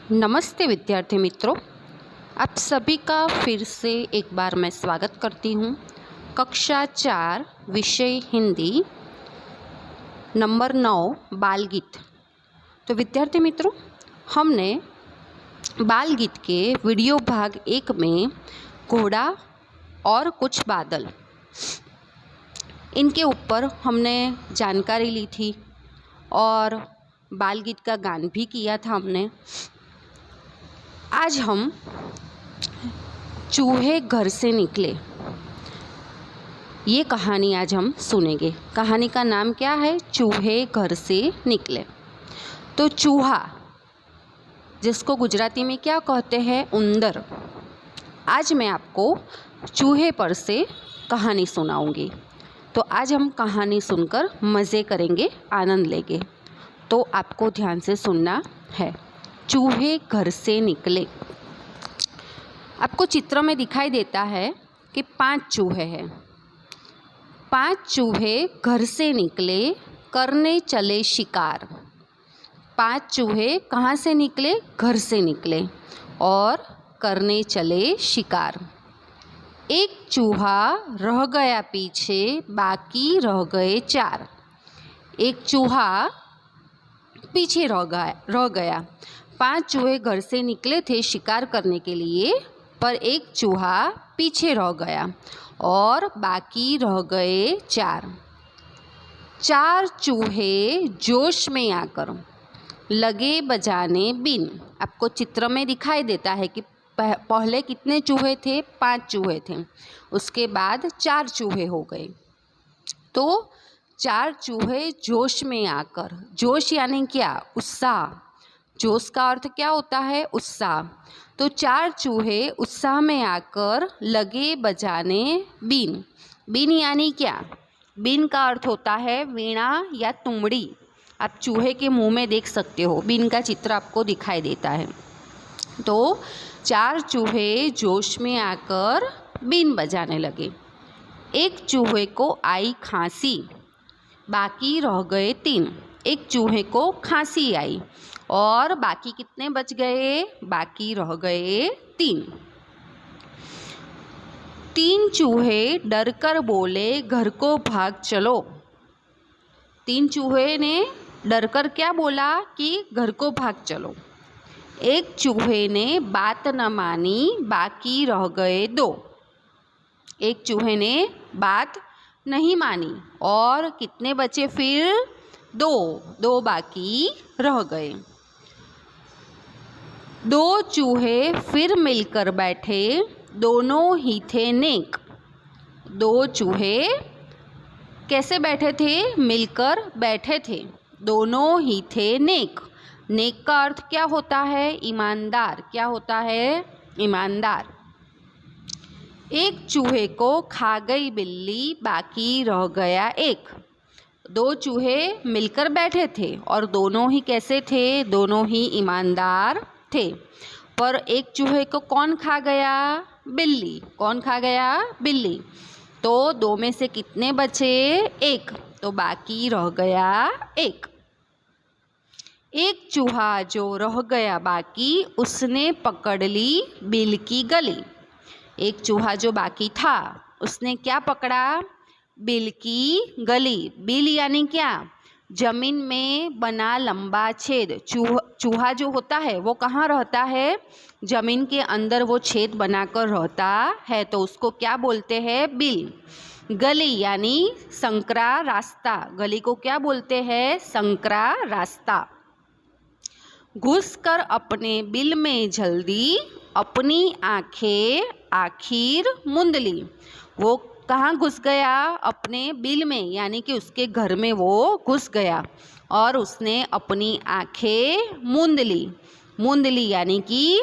नमस्ते विद्यार्थी मित्रों, आप सभी का फिर से एक बार मैं स्वागत करती हूँ। कक्षा 4 विषय हिंदी नंबर 9 बाल गीत। तो विद्यार्थी मित्रों, हमने बाल गीत के वीडियो भाग 1 में घोड़ा और कुछ बादल, इनके ऊपर हमने जानकारी ली थी और बाल गीत का गान भी किया था हमने। आज हम चूहे घर से निकले, ये कहानी आज हम सुनेंगे। कहानी का नाम क्या है? चूहे घर से निकले। तो चूहा, जिसको गुजराती में क्या कहते हैं? उंदर। आज मैं आपको चूहे पर से कहानी सुनाऊंगी। तो आज हम कहानी सुनकर मज़े करेंगे, आनंद लेंगे। तो आपको ध्यान से सुनना है। चूहे घर से निकले। आपको चित्र में दिखाई देता है कि 5 चूहे हैं। 5 चूहे घर से निकले, करने चले शिकार। 5 चूहे कहाँ से निकले? घर से निकले और करने चले शिकार। एक चूहा रह गया पीछे, बाकी रह गए 4। एक चूहा पीछे रह गया। 5 चूहे घर से निकले थे शिकार करने के लिए, पर एक चूहा पीछे रह गया और बाकी रह गए 4। 4 चूहे जोश में आकर लगे बजाने बीन। आपको चित्र में दिखाई देता है कि पहले कितने चूहे थे? 5 चूहे थे, उसके बाद 4 चूहे हो गए। तो 4 चूहे जोश में आकर, जोश यानी क्या? उत्साह। जोश का अर्थ क्या होता है? उत्साह। तो 4 चूहे उत्साह में आकर लगे बजाने बीन। बीन यानी क्या? बीन का अर्थ होता है वीणा या तुमड़ी। आप चूहे के मुंह में देख सकते हो, बीन का चित्र आपको दिखाई देता है। तो 4 चूहे जोश में आकर बीन बजाने लगे। एक चूहे को आई खांसी, बाकी रह गए 3। एक चूहे को खांसी आई और बाकी कितने बच गए? बाकी रह गए 3। 3 चूहे डर कर बोले, घर को भाग चलो। 3 चूहे ने डर कर क्या बोला? कि घर को भाग चलो। एक चूहे ने बात न मानी, बाकी रह गए 2। एक चूहे ने बात नहीं मानी और कितने बचे फिर? 2 बाकी रह गए। 2 चूहे फिर मिलकर बैठे, दोनों ही थे नेक। 2 चूहे कैसे बैठे थे? मिलकर बैठे थे, दोनों ही थे नेक। नेक का अर्थ क्या होता है? ईमानदार। क्या होता है? ईमानदार। एक चूहे को खा गई बिल्ली, बाकी रह गया 1। 2 चूहे मिलकर बैठे थे और दोनों ही कैसे थे? दोनों ही ईमानदार थे। पर एक चूहे को कौन खा गया? बिल्ली। कौन खा गया? बिल्ली। तो 2 में से कितने बचे? 1। तो बाकी रह गया 1। एक चूहा जो रह गया बाकी, उसने पकड़ ली बिल की गली। एक चूहा जो बाकी था, उसने क्या पकड़ा? बिल की गली। बिल यानी क्या? जमीन में बना लंबा छेद। चूहा जो होता है वो कहाँ रहता है? जमीन के अंदर वो छेद बनाकर रहता है, तो उसको क्या बोलते हैं? बिल। गली यानी संकरा रास्ता। गली को क्या बोलते हैं? संकरा रास्ता। घुसकर अपने बिल में जल्दी, अपनी आंखें आखिर मूंद ली। वो कहाँ घुस गया? अपने बिल में, यानी कि उसके घर में वो घुस गया और उसने अपनी आंखें मूंद ली। मूंद ली यानी कि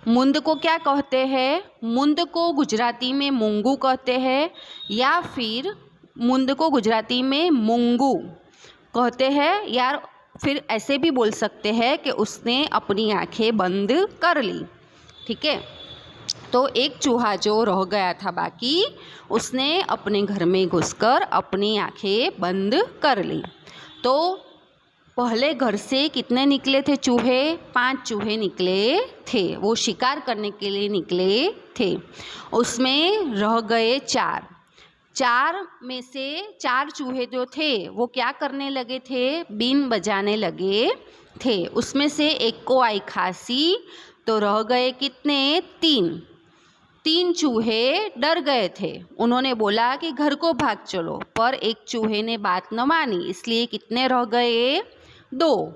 मूंद को क्या कहते हैं? मूंद को गुजराती में मूंगू कहते हैं, या फिर मूंद को गुजराती में मूंगू कहते हैं, या फिर ऐसे भी बोल सकते हैं कि उसने अपनी आंखें बंद कर ली। ठीक है। तो एक चूहा जो रह गया था बाकी, उसने अपने घर में घुसकर अपनी आंखें बंद कर ली। तो पहले घर से कितने निकले थे चूहे? 5 चूहे निकले थे, वो शिकार करने के लिए निकले थे। उसमें रह गए 4। 4 में से 4 चूहे जो थे वो क्या करने लगे थे? बीन बजाने लगे थे। उसमें से एक को आई खांसी, तो रह गए कितने? 3। 3 चूहे डर गए थे। उन्होंने बोला कि घर को भाग चलो, पर एक चूहे ने बात न मानी, इसलिए कितने रह गए? 2।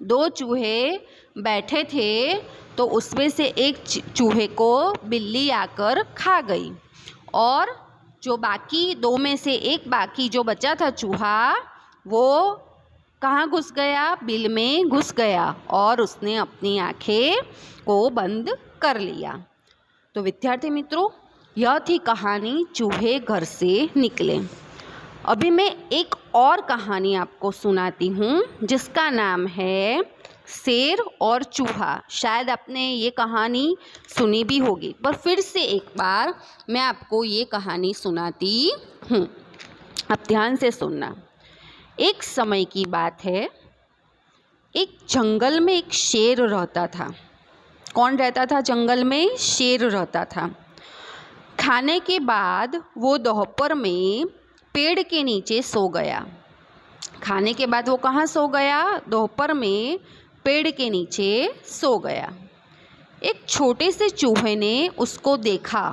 2 चूहे बैठे थे, तो उसमें से एक चूहे को बिल्ली आकर खा गई, और जो बाकी 2 में से एक बाकी जो बचा था चूहा, वो कहाँ घुस गया? बिल में घुस गया, और उसने अपनी आँखें को बंद कर लिया। तो विद्यार्थी मित्रों, यह थी कहानी चूहे घर से निकले। अभी मैं एक और कहानी आपको सुनाती हूँ जिसका नाम है शेर और चूहा। शायद आपने ये कहानी सुनी भी होगी, पर फिर से एक बार मैं आपको ये कहानी सुनाती हूँ। अब ध्यान से सुनना। एक समय की बात है, एक जंगल में एक शेर रहता था। कौन रहता था जंगल में? शेर रहता था। खाने के बाद वो दोपहर में पेड़ के नीचे सो गया। खाने के बाद वो कहाँ सो गया? दोपहर में पेड़ के नीचे सो गया। एक छोटे से चूहे ने उसको देखा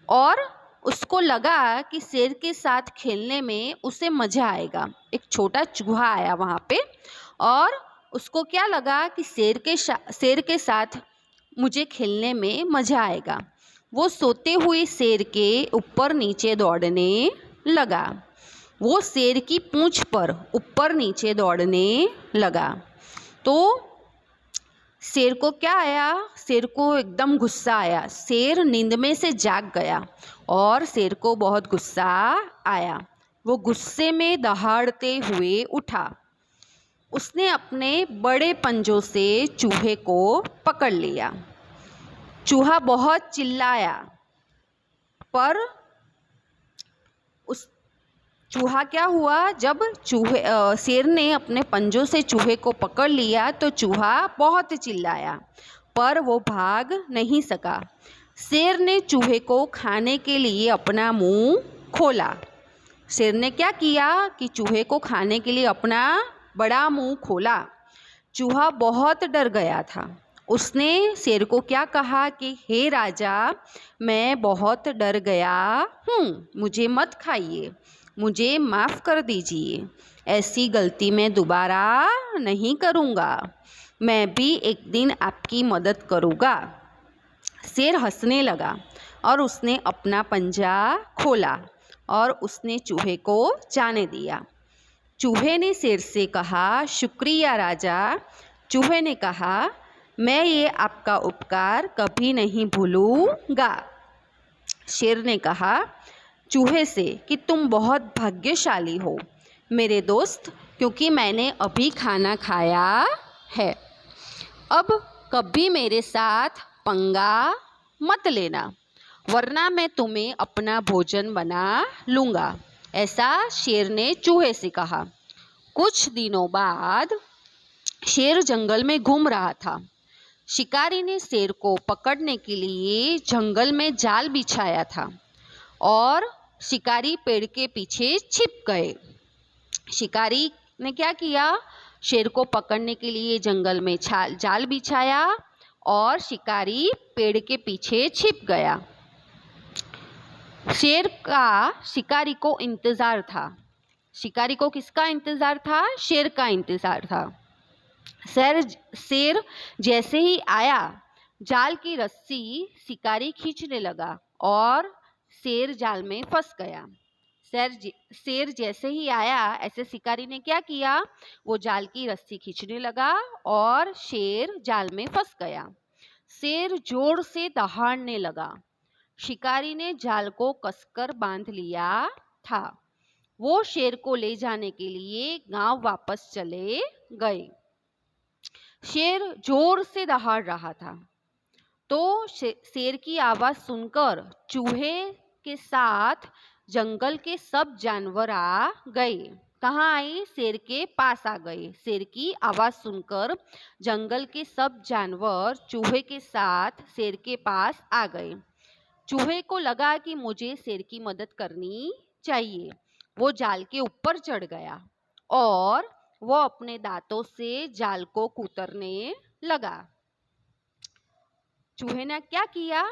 और उसको लगा कि शेर के साथ खेलने में उसे मज़ा आएगा। एक छोटा चूहा आया वहाँ पे, और उसको क्या लगा कि शेर के साथ मुझे खेलने में मज़ा आएगा। वो सोते हुए शेर के ऊपर नीचे दौड़ने लगा। वो शेर की पूंछ पर ऊपर नीचे दौड़ने लगा। तो शेर को क्या आया? शेर को एकदम गुस्सा आया। शेर नींद में से जाग गया और शेर को बहुत गुस्सा आया। वो गुस्से में दहाड़ते हुए उठा। उसने अपने बड़े पंजों से चूहे को पकड़ लिया। चूहा बहुत चिल्लाया, पर उस चूहा क्या हुआ? जब शेर ने अपने पंजों से चूहे को पकड़ लिया तो चूहा बहुत चिल्लाया, पर वो भाग नहीं सका। शेर ने चूहे को खाने के लिए अपना मुंह खोला। शेर ने क्या किया कि चूहे को खाने के लिए अपना बड़ा मुंह खोला। चूहा बहुत डर गया था। उसने शेर को क्या कहा कि हे राजा, मैं बहुत डर गया हूँ, मुझे मत खाइए, मुझे माफ़ कर दीजिए, ऐसी गलती मैं दोबारा नहीं करूँगा, मैं भी एक दिन आपकी मदद करूँगा। शेर हंसने लगा और उसने अपना पंजा खोला और उसने चूहे को जाने दिया। चूहे ने शेर से कहा, शुक्रिया राजा। चूहे ने कहा, मैं ये आपका उपकार कभी नहीं भूलूंगा। शेर ने कहा चूहे से कि तुम बहुत भाग्यशाली हो मेरे दोस्त, क्योंकि मैंने अभी खाना खाया है। अब कभी मेरे साथ पंगा मत लेना, वरना मैं तुम्हें अपना भोजन बना लूँगा। ऐसा शेर ने चूहे से कहा। कुछ दिनों बाद शेर जंगल में घूम रहा था। शिकारी ने शेर को पकड़ने के लिए जंगल में जाल बिछाया था और शिकारी पेड़ के पीछे छिप गए। शिकारी ने क्या किया? शेर को पकड़ने के लिए जंगल में जाल बिछाया और शिकारी पेड़ के पीछे छिप गया। शेर का शिकारी को इंतज़ार था। शिकारी को किसका इंतज़ार था? शेर का इंतज़ार था। शेर जैसे ही आया, जाल की रस्सी शिकारी खींचने लगा और शेर जाल में फंस गया। शेर जैसे ही आया, ऐसे शिकारी ने क्या किया? वो जाल की रस्सी खींचने लगा और शेर जाल में फंस गया। शेर जोर से दहाड़ने लगा। शिकारी ने जाल को कसकर बांध लिया था। वो शेर को ले जाने के लिए गांव वापस चले गए। शेर जोर से दहाड़ रहा था, तो शेर की आवाज़ सुनकर चूहे के साथ जंगल के सब जानवर आ गए। कहाँ आई? शेर के पास आ गए। शेर की आवाज़ सुनकर जंगल के सब जानवर चूहे के साथ शेर के पास आ गए। चूहे को लगा कि मुझे शेर की मदद करनी चाहिए। वो जाल के ऊपर चढ़ गया और वो अपने दांतों से जाल को कुतरने लगा। चूहे ने क्या किया?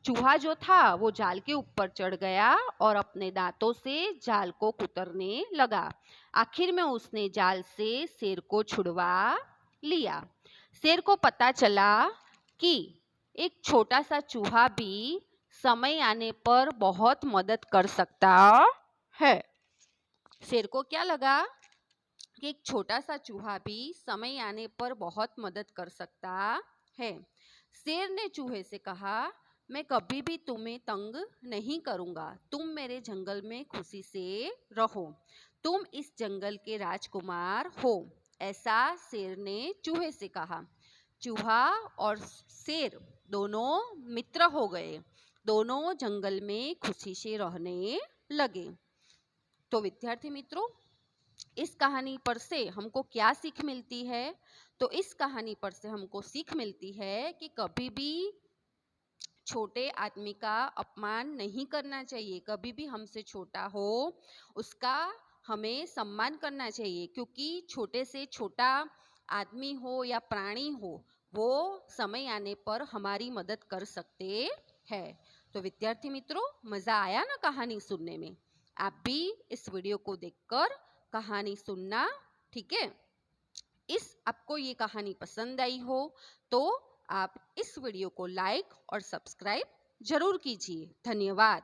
चूहा जो था वो जाल के ऊपर चढ़ गया और अपने दांतों से जाल को कुतरने लगा। आखिर में उसने जाल से शेर को छुड़वा लिया। शेर को पता चला कि एक छोटा सा चूहा भी समय आने पर बहुत मदद कर सकता है। शेर को क्या लगा कि एक छोटा सा चूहा भी समय आने पर बहुत मदद कर सकता है। शेर ने चूहे से कहा, मैं कभी भी तुम्हें तंग नहीं करूंगा। तुम मेरे जंगल में खुशी से रहो। तुम इस जंगल के राजकुमार हो। ऐसा शेर ने चूहे से कहा। चूहा और शेर दोनों मित्र हो गए। दोनों जंगल में खुशी से रहने लगे। तो विद्यार्थी मित्रों, इस कहानी पर से हमको क्या सीख मिलती है? तो इस कहानी पर से हमको सीख मिलती है कि कभी भी छोटे आदमी का अपमान नहीं करना चाहिए। कभी भी हमसे छोटा हो उसका हमें सम्मान करना चाहिए, क्योंकि छोटे से छोटा आदमी हो या प्राणी हो वो समय आने पर हमारी मदद कर सकते हैं। तो विद्यार्थी मित्रों, मज़ा आया ना कहानी सुनने में? आप भी इस वीडियो को देखकर कहानी सुनना, ठीक है? आपको ये कहानी पसंद आई हो तो आप इस वीडियो को लाइक और सब्सक्राइब जरूर कीजिए। धन्यवाद।